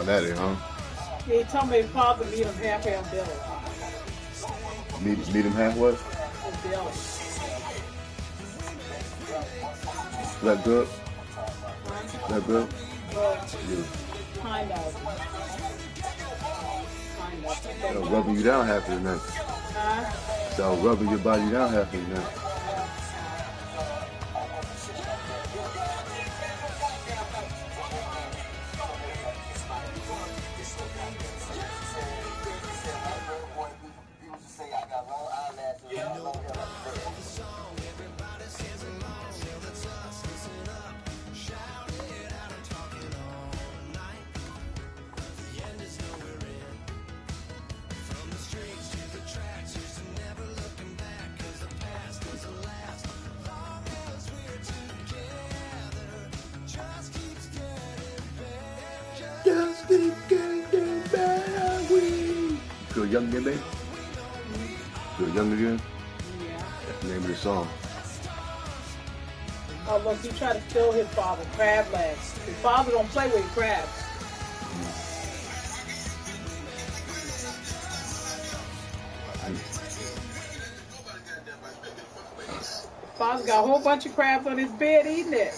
Oh, that is, huh? Yeah, he told me his father meet him halfway on Billy. Meet him halfway? With Billy. That good? Huh? That good? Well, Yeah. kind of. So rubbing you down half of the night. Huh? So rubbing your body down half of the night. Just keep getting better. You feel young again, baby? Feel young again? Yeah. That's the name of the song. Oh, look, he tried to steal his father crab legs. His father don't play with crabs. His father got a whole bunch of crabs on his bed eating it.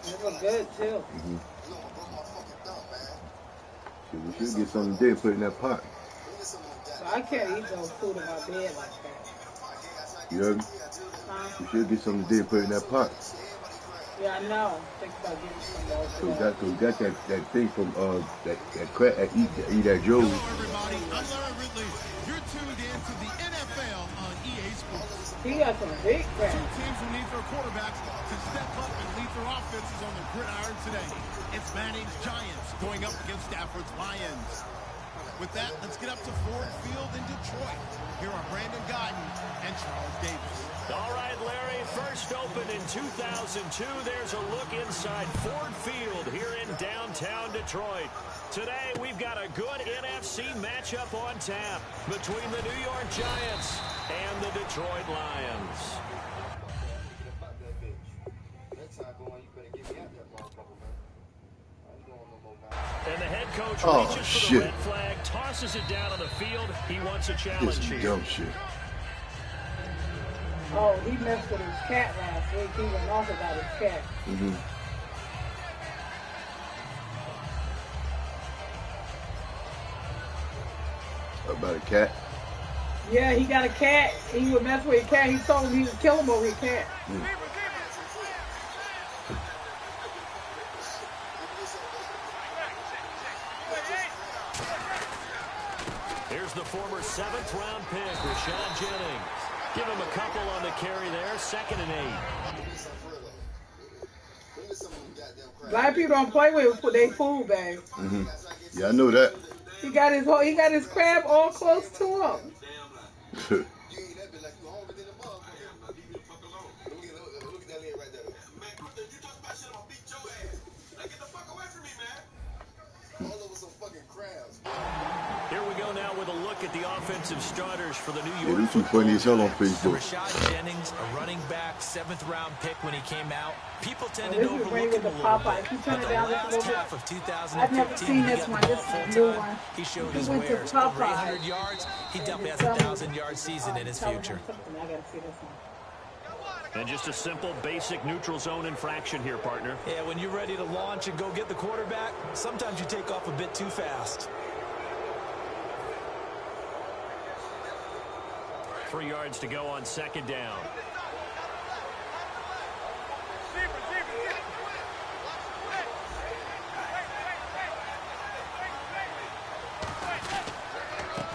They look good, too. We should get something today and put it in that pot. I can't eat those food in my bed like that. You heard me? Huh? We should get something today and put it in that pot. Yeah, I know. Think about getting some more So we got that thing from that crab at eat that Joe. Hello everybody, I'm Larry Ridley. You're tuned in to the NFL on EA Sports. He got some big crabs. Two teams who need their quarterbacks to step up and lead their offenses on the gridiron today. It's Manning's Giants going up against Stafford's Lions. With that, let's get up to Ford Field in Detroit. Here are Brandon Guyton and Charles Davis. All right, Larry, first opened in 2002. There's a look inside Ford Field here in downtown Detroit. Today, we've got a good NFC matchup on tap between the New York Giants and the Detroit Lions. And the head coach reaches for the red flag, tosses it down on the field. He wants a challenge here. Dumb shit. Oh, he messed with his cat last week. He went off about his cat. About a cat? Yeah, he got a cat. He would mess with his cat. He told him he would kill him over his cat. Here's the former 7th-round pick, Rashad Jennings. Give him a couple on the carry there, 2nd and 8. Black people don't play with their food, babe. Yeah, I know that. He got his crab all close to him. Here we go now with a look at the offensive starters for the New York. Yeah, too funny as hell on Facebook. Rashad Jennings, a running back, 7th-round pick when he came out. People tended This to is overlook Ray with him the a little Popeye. bit. If you turn But it the down just a last little bit. half of 2015, I've never seen this one. This is a new one. He showed He his went to wares. Over Popeye. 800 yards. He definitely has a 1,000-yard season in his future. I gotta see this one. And just a simple, basic neutral zone infraction here, partner. Yeah, when you're ready to launch and go get the quarterback, sometimes you take off a bit too fast. 3 yards to go on 2nd down.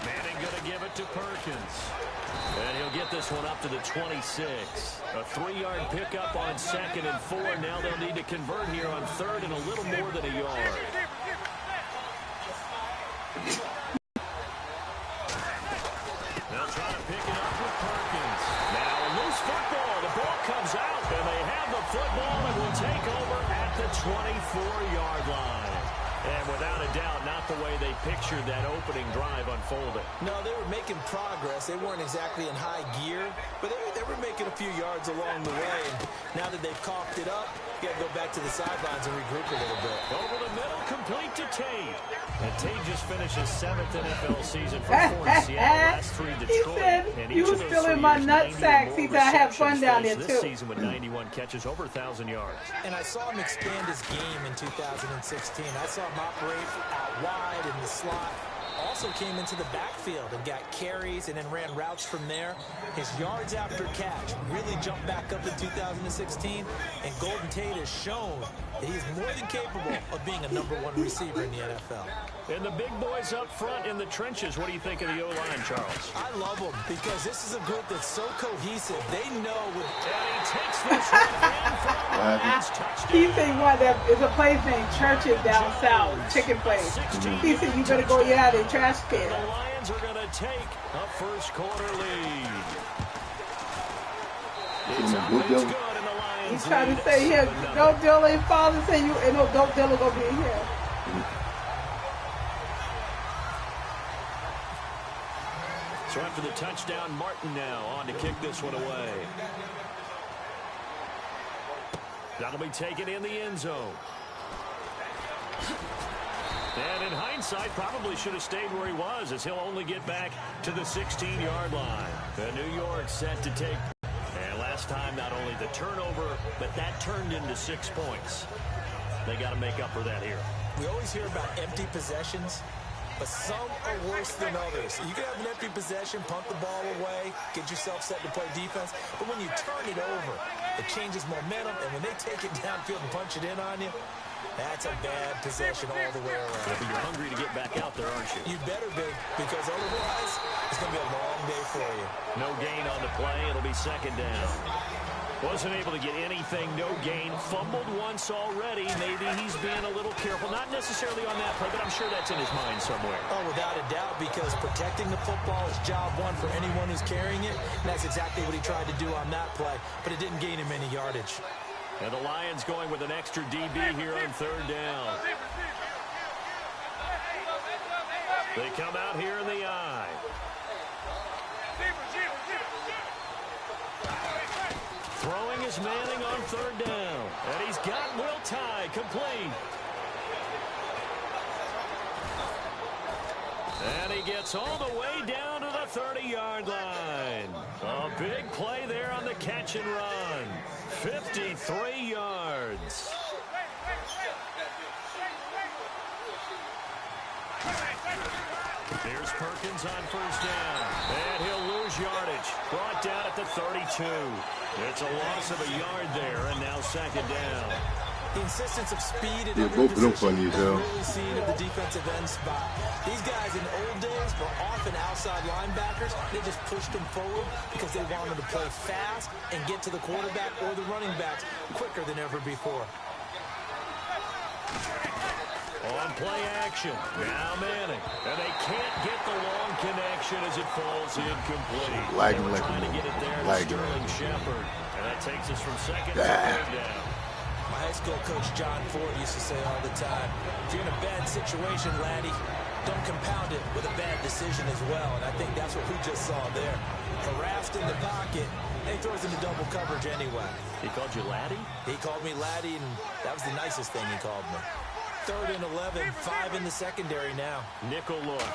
Manning going to give it to Perkins. And he'll get this one up to the 26. A 3-yard pickup on 2nd and 4. Now they'll need to convert here on 3rd and a little more than a yard. They'll try to pick it up with Perkins. Now a loose football. The ball comes out, and they have the football and will take over at the 24-yard line. And without a doubt, not the way they pictured that opening drive unfolding. No, they were making progress. They weren't exactly in high gear, but they were making a few yards along the way. And now that they've coughed it up, got to go back to the sidelines and regroup a little bit. Over the middle, complete to Tate. And Tate just finished his 7th NFL season for 4 in Seattle, last 3 Detroit. He said, you was still in my nut sacks. He said, I have fun down there, this too. season with 91 catches, over 1,000 yards. And I saw him expand his game in 2016. I saw him operate out wide in the slot. Also came into the backfield and got carries and then ran routes from there. His yards after catch really jumped back up in 2016. And Golden Tate has shown that he's more than capable of being a #1 receiver in the NFL. And the big boys up front in the trenches, what do you think of the O-line, Charles? I love them because this is a group that's so cohesive. They know with... And he takes this one in for a touchdown. He said one that is a place named Churches down south, chicken place. He said, you better go get out of the trash can. The Lions are going to take a first quarter lead. It's up, it's good, and the Lions He's trying to say here, don't Dylan, father say you, and no, don't Dylan go be here. So after the touchdown, Martin now on to kick this one away. That'll be taken in the end zone. And in hindsight, probably should have stayed where he was, as he'll only get back to the 16-yard line. The New York set to take. And last time, not only the turnover, but that turned into 6 points. They got to make up for that here. We always hear about empty possessions, but some are worse than others. You can have an empty possession, punt the ball away, get yourself set to play defense, but when you turn it over, it changes momentum, and when they take it downfield and punch it in on you, that's a bad possession all the way around. But you're hungry to get back out there, aren't you? You better be, because otherwise, it's going to be a long day for you. No gain on the play. It'll be second down. Wasn't able to get anything, no gain. Fumbled once already. Maybe he's being a little careful. Not necessarily on that play, but I'm sure that's in his mind somewhere. Oh, without a doubt, because protecting the football is job one for anyone who's carrying it. And that's exactly what he tried to do on that play, but it didn't gain him any yardage. And the Lions going with an extra DB here on third down. They come out here in the I. Throwing is Manning on third down. And he's got Will Tye complete. And he gets all the way down to the 30-yard line. A big play there on the catch and run. 53 yards. Here's Perkins on first down. And he'll lose yardage. Brought down at the 32. It's a loss of a yard there, and now second down. The insistence of speed and both of them funny as hell. really seen at the defensive end spot. These guys in the old days were often outside linebackers. They just pushed them forward because they wanted to play fast and get to the quarterback or the running backs quicker than ever before. On play action, now Manning. And they can't get the long connection as it falls incomplete. Lagging They were like trying to get it there to Sterling Shepard. And that takes us from second to third down. My high school coach John Ford used to say all the time, if you're in a bad situation, laddie, don't compound it with a bad decision as well. And I think that's what we just saw there. Harassed in the pocket, and he throws into double coverage anyway. He called you laddie? He called me laddie, and that was the nicest thing he called me. 3rd and 11, 5 in the secondary now. Nickel look.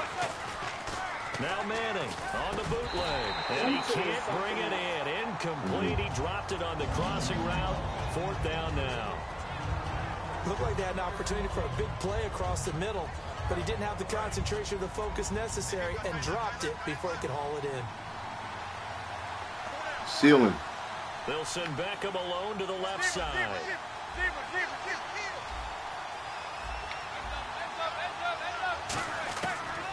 Now Manning on the bootleg. And he can't bring it in. Incomplete. He dropped it on the crossing route. 4th down now. Looked like they had an opportunity for a big play across the middle, but he didn't have the concentration or the focus necessary and dropped it before he could haul it in. Ceiling. They'll send Beckham alone to the left side.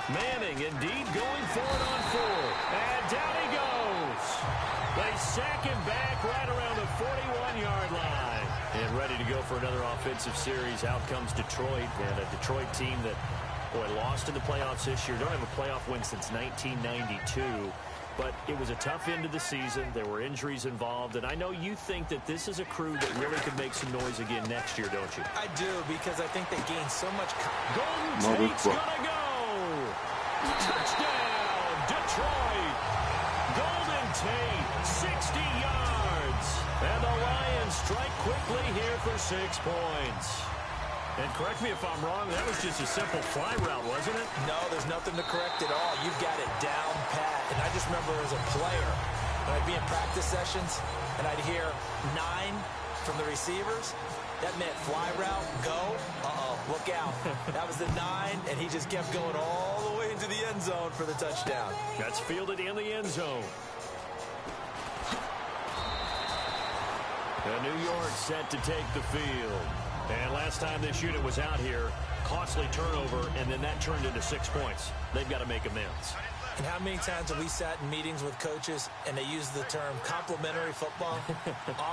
Manning indeed going for it on 4th. And down he goes. They sack him back right around the 41-yard line. And ready to go for another offensive series. Out comes Detroit, and a Detroit team that, boy, lost in the playoffs this year. Don't have a playoff win since 1992. But it was a tough end of the season. There were injuries involved. And I know you think that this is a crew that really could make some noise again next year, don't you? I do, because I think they gained so much. Golden Tate's going to go. Touchdown, Detroit. Golden Tate, 60 yards. And the Lions strike quickly here for 6 points. And correct me if I'm wrong, that was just a simple fly route, wasn't it? No, there's nothing to correct at all. You've got it down pat. And I just remember as a player, when I'd be in practice sessions, and I'd hear 9 from the receivers, that meant fly route, go, look out. That was the 9, and he just kept going all the way into the end zone for the touchdown. That's fielded in the end zone. And New York set to take the field. And last time this unit was out here, costly turnover, and then that turned into 6 points. They've got to make amends. And how many times have we sat in meetings with coaches and they use the term complementary football?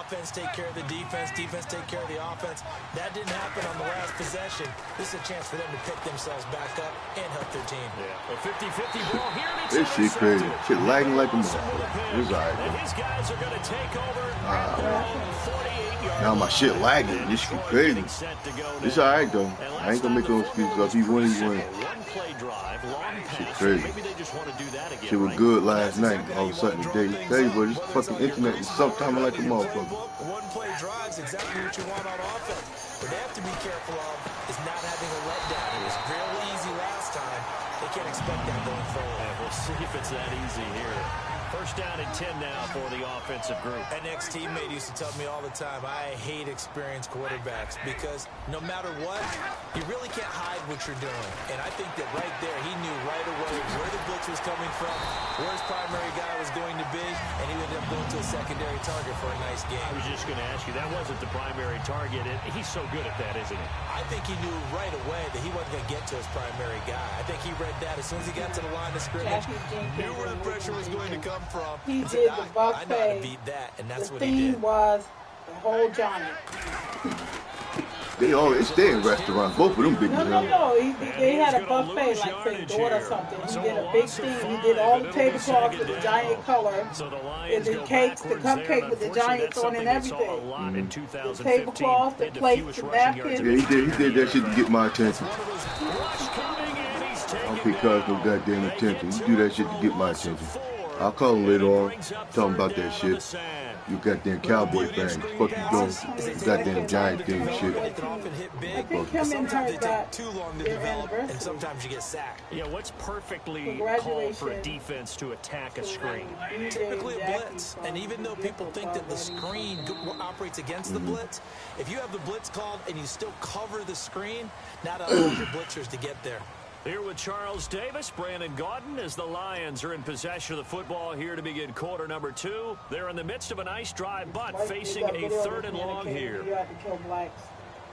Offense take care of the defense, defense take care of the offense. That didn't happen on the last possession. This is a chance for them to pick themselves back up and help their team. Yeah, a 50-50 ball here. And it's this shit crazy. Shit lagging like a motherfucker. It's all right, and his guys are going to take over. Now my shit lagging. This shit crazy. It's all right, though. I ain't going to make no excuses. If you win, you win. Shit crazy. Shit was good last night. All of a sudden today, tell you what, this fucking internet is sometimes like a motherfucker. One-play drives exactly what you want on offense. What they have to be careful of is not having a letdown. It was real easy last time. They can't expect that going forward. Yeah, we'll see if it's that easy here. First down and 10 now for the offensive group. An ex-teammate used to tell me all the time, I hate experienced quarterbacks because no matter what, you really can't hide what you're doing. And I think that right there, he knew right away where the blitz was coming from, where his primary guy was going to be, and he ended up going to a secondary target for a nice game. I was just going to ask you, that wasn't the primary target, and he's so good at that, isn't he? I think he knew right away that he wasn't going to get to his primary guy. I think he read that as soon as he got to the line of scrimmage, knew where the pressure was going to come from. He did the buffet. The theme was the whole giant. They always stay in restaurants. Both of them big. No. They had a buffet like for his daughter or something. He did a big thing. He did all the tablecloths with the giant color. And the cakes, the cupcake with the giants on and everything. The tablecloths, the plates, the napkins. Yeah, he did that shit to get my attention. I don't pay cuz no goddamn attention. He do that shit to get my attention. I'll call him later on, tell him about that shit. You goddamn cowboy fans. Fuck you doing? You goddamn giant thing shit. I think him and her got their anniversary. And sometimes you get sacked. Yeah, what's perfectly called for a defense to attack a screen? Typically a blitz. And even though people think that the screen operates against the blitz, if you have the blitz called and you still cover the screen, not allow your blitzers to get there. Here with Charles Davis, Brandon Gaudin, as the Lions are in possession of the football here to begin quarter number 2. They're in the midst of a nice drive, but facing a 3rd and long here.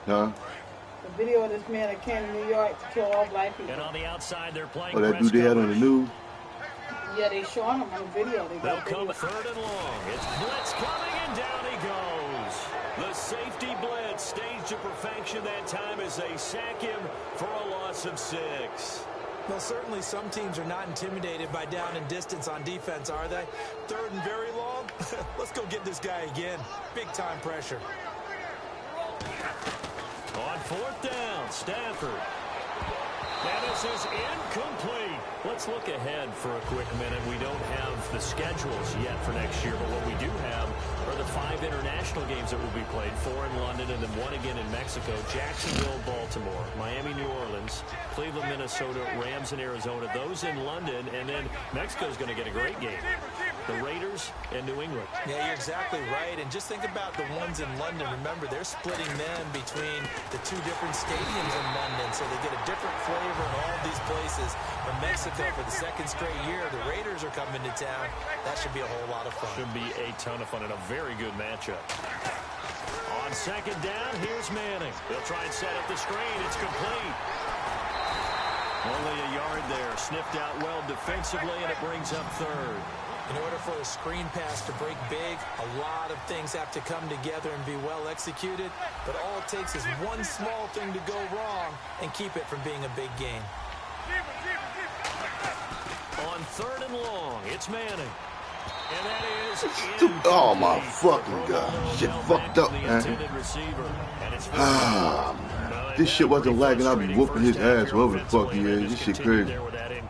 Huh? The video of this man that came to New York to kill all black people. And on the outside, they're playing. Oh, that dude they had on the news? Yeah, they showing him on video. They'll come 3rd and long. It's blitz coming, and down he goes. The safety blitz staged to perfection that time as they sack him for a loss of 6. Well, certainly some teams are not intimidated by down and distance on defense, are they? 3rd and very long? Let's go get this guy again. Big time pressure. On 4th down, Stafford. And this is incomplete. Let's look ahead for a quick minute. We don't have the schedules yet for next year, but what we do have are the 5 international games that will be played, 4 in London and then 1 again in Mexico, Jacksonville, Baltimore, Miami, New Orleans, Cleveland, Minnesota, Rams, and Arizona. Those in London, and then Mexico's going to get a great game. The Raiders and New England. Yeah, you're exactly right. And just think about the ones in London. Remember, they're splitting them between the 2 different stadiums in London, so they get a different flavor in all these places. From Mexico for the 2nd straight year, the Raiders are coming to town. That should be a whole lot of fun. Should be a ton of fun and a very good matchup. On 2nd down, here's Manning. They'll try and set up the screen. It's complete. Only a yard there. Sniffed out well defensively, and it brings up 3rd. In order for a screen pass to break big, a lot of things have to come together and be well executed. But all it takes is one small thing to go wrong and keep it from being a big game. On 3rd and long, it's Manning. And that is oh my fucking god. Shit fucked up, man. Ah, man. This shit wasn't lagging. I'd be whooping his ass, whoever the fuck he is. This shit crazy.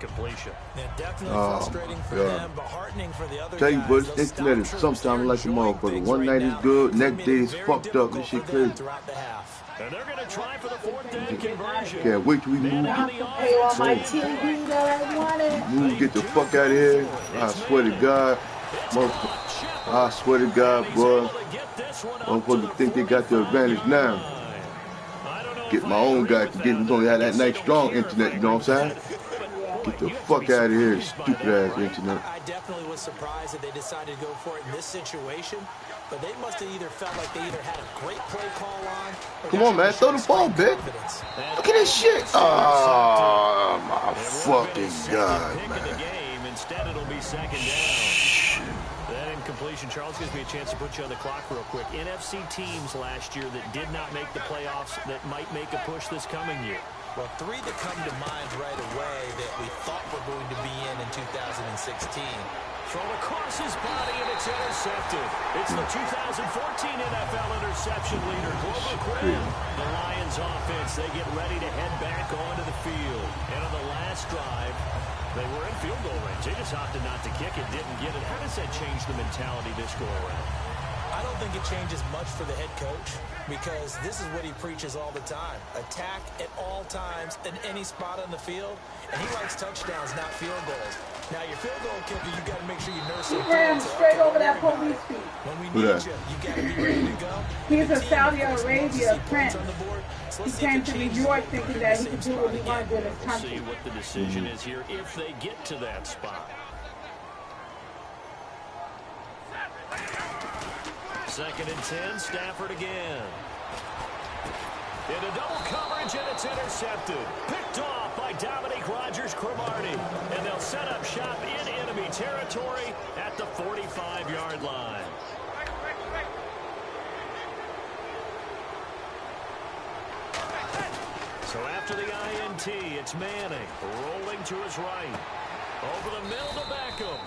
incompletion. Yeah, definitely frustrating for them, but heartening for the other Tell you, guys. but internet is sometimes like a motherfucker. One night is good, next day is fucked up. This shit crazy. And they're going to try for the 4th down conversion. Can't wait till we move. I can pay on my TV that I wanted. Move, get the fuck out of here. I swear to God. I swear to God, boy. Motherfuckers think they got the advantage now. Get my own guy to get only have that nice strong internet, you know what I'm saying? Get the fuck out of here, stupid ass internet. I definitely was surprised that they decided to go for it in this situation, but they must have either felt like they either had a great play call on. Come on, man, throw the ball, bitch. Look at this shit. Oh, my fucking God, man. Instead, it'll be 2nd down. That incompletion, Charles, gives me a chance to put you on the clock real quick. NFC teams last year that did not make the playoffs that might make a push this coming year. Well, 3 that come to mind right away that we thought were going to be in 2016. Thrown across his body, and it's intercepted. It's the 2014 NFL interception leader, Glover Quinn. The Lions offense, they get ready to head back onto the field. And on the last drive, they were in field goal range. They just opted not to kick it, didn't get it. How does that change the mentality this go around? I don't think it changes much for the head coach because this is what he preaches all the time. Attack at all times in any spot on the field. And he likes touchdowns, not field goals. Now, your field goal kicker, you got to make sure you nurse him. He ran straight over that police feet. When we need you got to be ready to go. He's a Saudi Arabia prince. He came to New York thinking that he could do what he wanted in his country. We'll see what the decision is here if they get to that spot. 2nd and 10, Stafford again. Into double coverage, and it's intercepted. Picked off by Dominique Rodgers-Cromartie. And they'll set up shop in enemy territory at the 45-yard line. So after the INT, it's Manning rolling to his right. Over the middle to Beckham.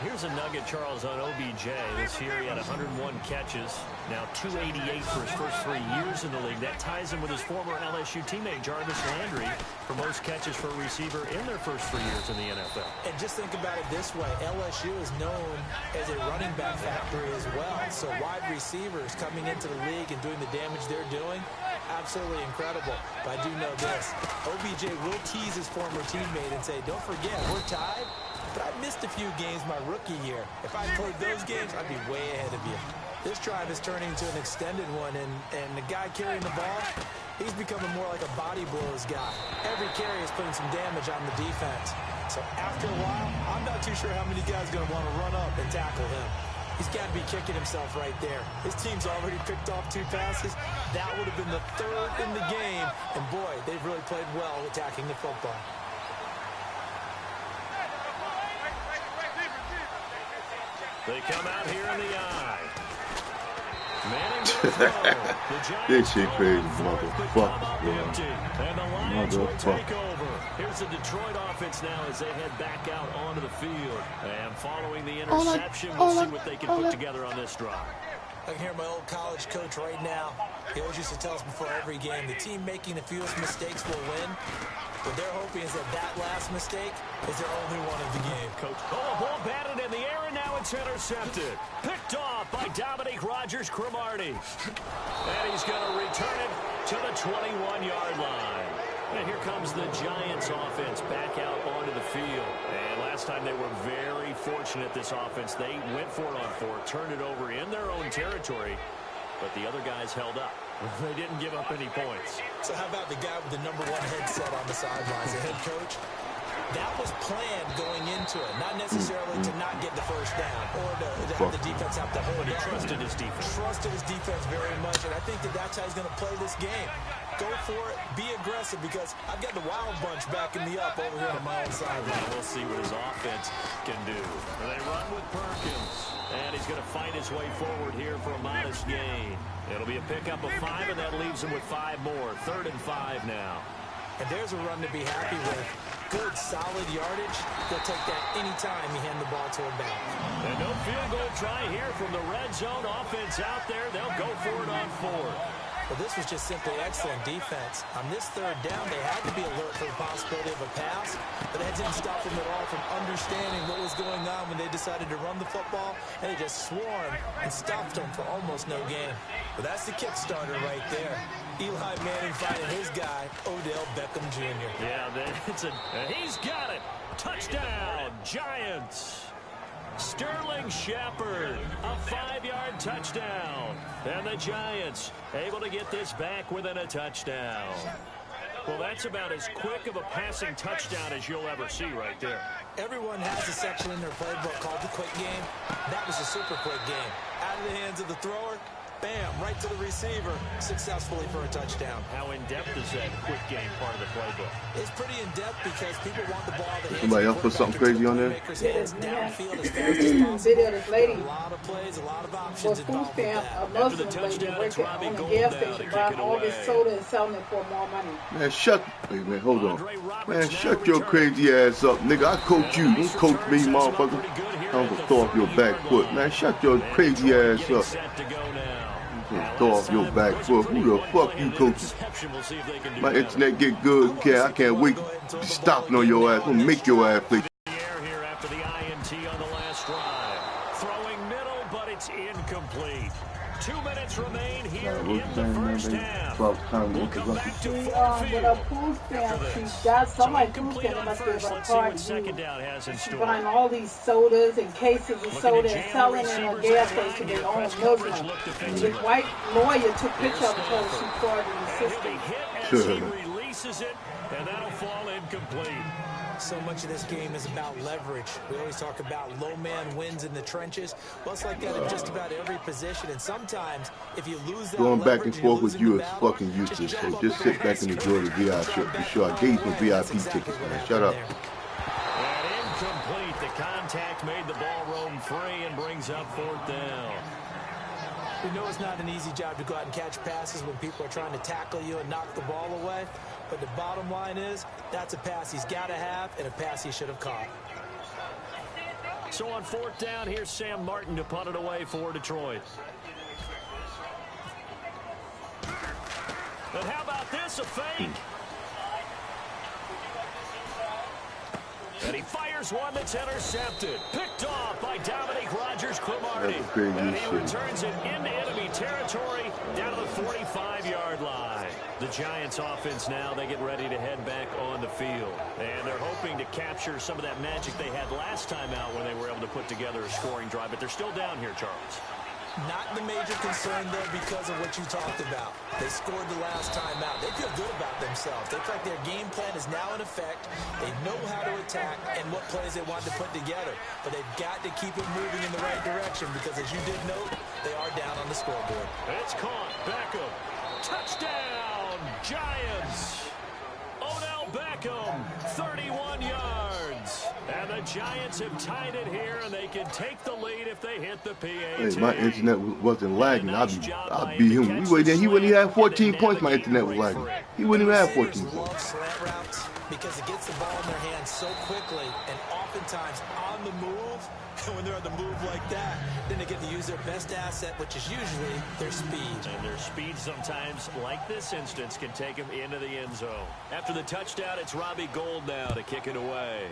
Here's a nugget, Charles, on OBJ. This year he had 101 catches. Now 288 for his first 3 years in the league. That ties him with his former LSU teammate, Jarvis Landry, for most catches for a receiver in their first 3 years in the NFL. And just think about it this way. LSU is known as a running back factory as well. So wide receivers coming into the league and doing the damage they're doing, absolutely incredible. But I do know this. OBJ will tease his former teammate and say, don't forget, we're tied. But I missed a few games my rookie year. If I played those games, I'd be way ahead of you. This drive is turning into an extended one, and the guy carrying the ball, he's becoming more like a body blows guy. Every carry is putting some damage on the defense. So after a while, I'm not too sure how many guys are going to want to run up and tackle him. He's got to be kicking himself right there. His team's already picked off 2 passes. That would have been the 3rd in the game. And boy, they've really played well attacking the football. They come out here in the eye. Manning goes low. This shit crazy, motherfucker. And the Lions will take over. Here's the Detroit offense now as they head back out onto the field. And following the interception, we'll see what they can put together on this drive. I can hear my old college coach right now. He always used to tell us before every game, the team making the fewest mistakes will win. What they're hoping is that last mistake is their only one of the game. Coach, the ball batted in the air, and now it's intercepted. Picked off by Dominique Rodgers-Cromartie. And he's going to return it to the 21-yard line. And here comes the Giants offense back out onto the field. And last time they were very fortunate, this offense. They went for it on 4, turned it over in their own territory. But the other guys held up. They didn't give up any points. So how about the guy with the #1 headset on the sidelines, the head coach? That was planned going into it, not necessarily to not get the first down or to have the defense have to hold it. He trusted his defense. Trusted his defense very much, and I think that's how he's going to play this game. Go for it, be aggressive, because I've got the Wild Bunch backing me up over here on my own sideline. We'll see what his offense can do. They run with Perkins, and he's going to fight his way forward here for a modest gain. It'll be a pickup of 5, and that leaves him with 5 more. 3rd and 5 now. And there's a run to be happy with. Good, solid yardage. They'll take that anytime you hand the ball to a back. And no field goal try here from the red zone offense out there. They'll go for it on 4th. Well, this was just simply excellent defense. On this third down, they had to be alert for the possibility of a pass, but that didn't stop them at all from understanding what was going on when they decided to run the football. They just swarmed and stopped them for almost no gain. But that's the kickstarter right there. Eli Manning finding his guy, Odell Beckham Jr. Yeah, he's got it. Touchdown, Giants. Sterling Shepard, a 5-yard touchdown. And the Giants able to get this back within a touchdown. Well, that's about as quick of a passing touchdown as you'll ever see right there. Everyone has a section in their playbook called the quick game. That was a super quick game. Out of the hands of the thrower, bam, right to the receiver, successfully for a touchdown. How in-depth is that quick game part of the playbook? It's pretty in-depth because people want the ball at the hands. Somebody else put something crazy on there? Downfield as fast as possible. Video of this lady. A lot of plays, a lot of options was food involved with stamp, that. a Muslim lady working on the gas station buying all this soda and selling it for more money. Man, wait, man, hold on. Man, shut your crazy ass up, nigga. I coach you. Don't coach me, motherfucker. I'm gonna throw off your back foot. Man, shut your crazy ass up. Throw off your back foot. Who the fuck you coaching? My internet get good. I can't wait to be stopping on your ass. I'm gonna make your ass play. Here after the INT on the last drive. Throwing middle, but it's incomplete. 2 minutes remain here in the first half. We'll come back to with a food stamp, she got somebody food stamp must be a card. She's buying all these sodas and cases of soda and selling in a gas station. They own a Muslim. This white lawyer took picture of her. She fraud in the system. As he releases it, and that'll fall incomplete. So much of this game is about leverage. We always talk about low man wins in the trenches. Well, it's like that in just about every position. And sometimes, if you lose that going back and forth with you is battle, fucking useless. So just sit back and enjoy the VIP. For sure, I gave you some VIP tickets, man. Shut up. And incomplete. The contact made the ball roam free and brings up 4th down. We know it's not an easy job to go out and catch passes when people are trying to tackle you and knock the ball away. But the bottom line is, that's a pass he's got to have and a pass he should have caught. So on 4th down, here's Sam Martin to punt it away for Detroit. And how about this, a fake? And he fires one that's intercepted. Picked off by Dominique Rodgers-Cromartie. And he returns it into enemy territory down to the 45-yard line. The Giants offense now, they get ready to head back on the field. And they're hoping to capture some of that magic they had last time out when they were able to put together a scoring drive. But they're still down here, Charles. Not the major concern, though, because of what you talked about. They scored the last time out. They feel good about themselves. They feel like their game plan is now in effect. They know how to attack and what plays they want to put together. But they've got to keep it moving in the right direction because, as you did note, they are down on the scoreboard. It's caught. Beckham. Touchdown, Giants. Odell Beckham, 31 yards. And the Giants have tied it here, and they can take the lead if they hit the PAT. Hey, my internet wasn't lagging. I'd beat him. He wouldn't even have 14 points. My internet was lagging. He wouldn't even have 14 points. Slant routes because it gets the ball in their hands so quickly and oftentimes on the move. And when they're on the move like that, then they get to use their best asset, which is usually their speed. And their speed sometimes, like this instance, can take them into the end zone. After the touchdown, it's Robbie Gould now to kick it away.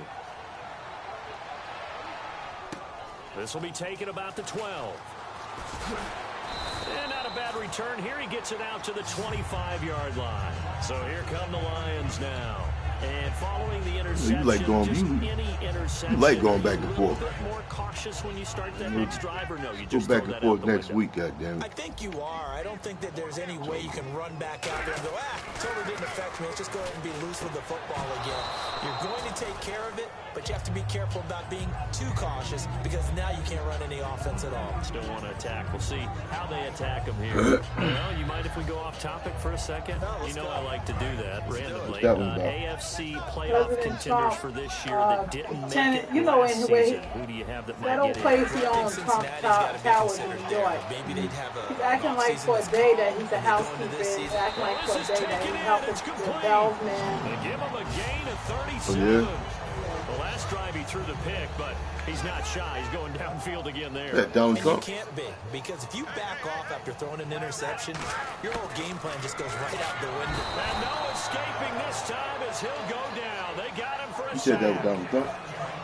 This will be taken about the 12. And not a bad return here. He gets it out to the 25-yard line. So here come the Lions now. And following the interception, you like going back and forth. A bit more cautious when you start that next drive, or no? You just go back and forth next week, goddammit. I think you are. I don't think that there's any way you can run back out there and go, totally didn't affect me. Let's just go ahead and be loose with the football again. You're going to take care of it, but you have to be careful about being too cautious because now you can't run any offense at all. Still want to attack. We'll see how they attack them here. Well, you mind if we go off topic for a second? No, you know go. I like to do that randomly. President AFC playoff contenders Trump, for this year that didn't make it you know, last in way, season. Who do you have that that might old get place in? he owns, Trump Towers in New York. Maybe they'd have He's acting like for a day that he's a housekeeper. He's acting like for a day that he's helping the bellsman. They give him a gain of 37. Oh, yeah? The last drive he threw the pick, but he's not shy. He's going downfield again there. Yeah, down and you can't be, because if you back off after throwing an interception, your whole game plan just goes right out the window. And no escaping this time as he'll go down. They got him for a You said that was sack. down.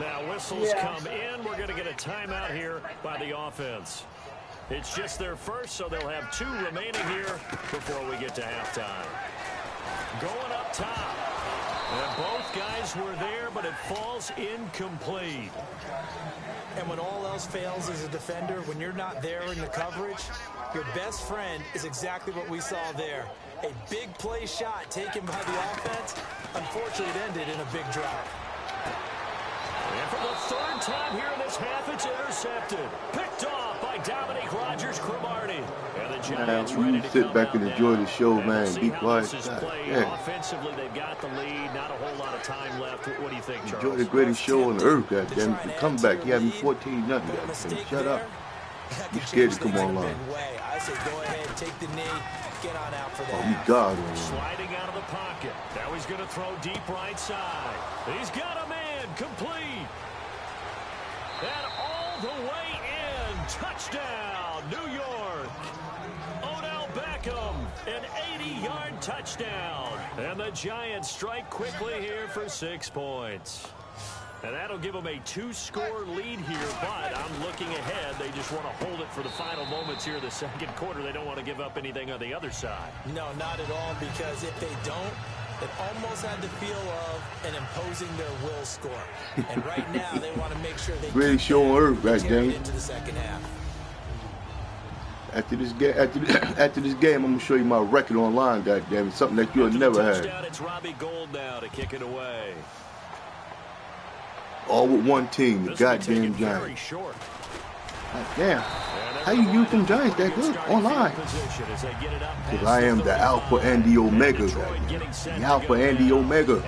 Now whistles come in. We're going to get a timeout here by the offense. It's just their first, so they'll have 2 remaining here before we get to halftime. Going up top. And both guys were there, but it falls incomplete. And when all else fails as a defender, when you're not there in the coverage, your best friend is exactly what we saw there. A big play shot taken by the offense. Unfortunately, it ended in a big drop. And for the 3rd time here in this half, it's intercepted. Picked off by Dominique Rodgers-Cromartie. And the Giants ready to sit back and enjoy the show, man. Be quiet. Offensively, they've got the lead. Not a whole lot of time left. What do you think, Charles? Enjoy the greatest show on earth, goddamn. The comeback, he had me 14-0. Goddamn. Shut up. You scared to come online. I say go ahead, take the knee, get on out for that. Oh, you God. Sliding out of the pocket. Now he's going to throw deep right side. He's got a man complete. And all the way in. Touchdown, New York. Odell Beckham, an 80-yard touchdown. And the Giants strike quickly here for 6 points. And that'll give them a 2-score lead here, but I'm looking ahead. They just want to hold it for the final moments here in the 2nd quarter. They don't want to give up anything on the other side. No, not at all, because if they don't, it almost had the feel of an imposing their will score. And right now, they want to make sure they really show on earth, right, James? into the 2nd half. After this game, I'm gonna show you my record online, goddamn. It's something that you'll never have. It's Robbie Gould now to kick it away. All with one team, the goddamn Giants. Damn. How you use them Giants that good online? Because I am the Alpha and the Omega, goddamn. The Alpha and the Omega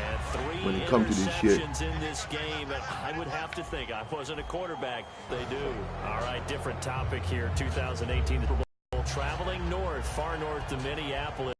when it comes to this shit. In this game, I would have to think I wasn't a quarterback. They do. All right, different topic here. 2018 Super Bowl traveling north, far north to Minneapolis.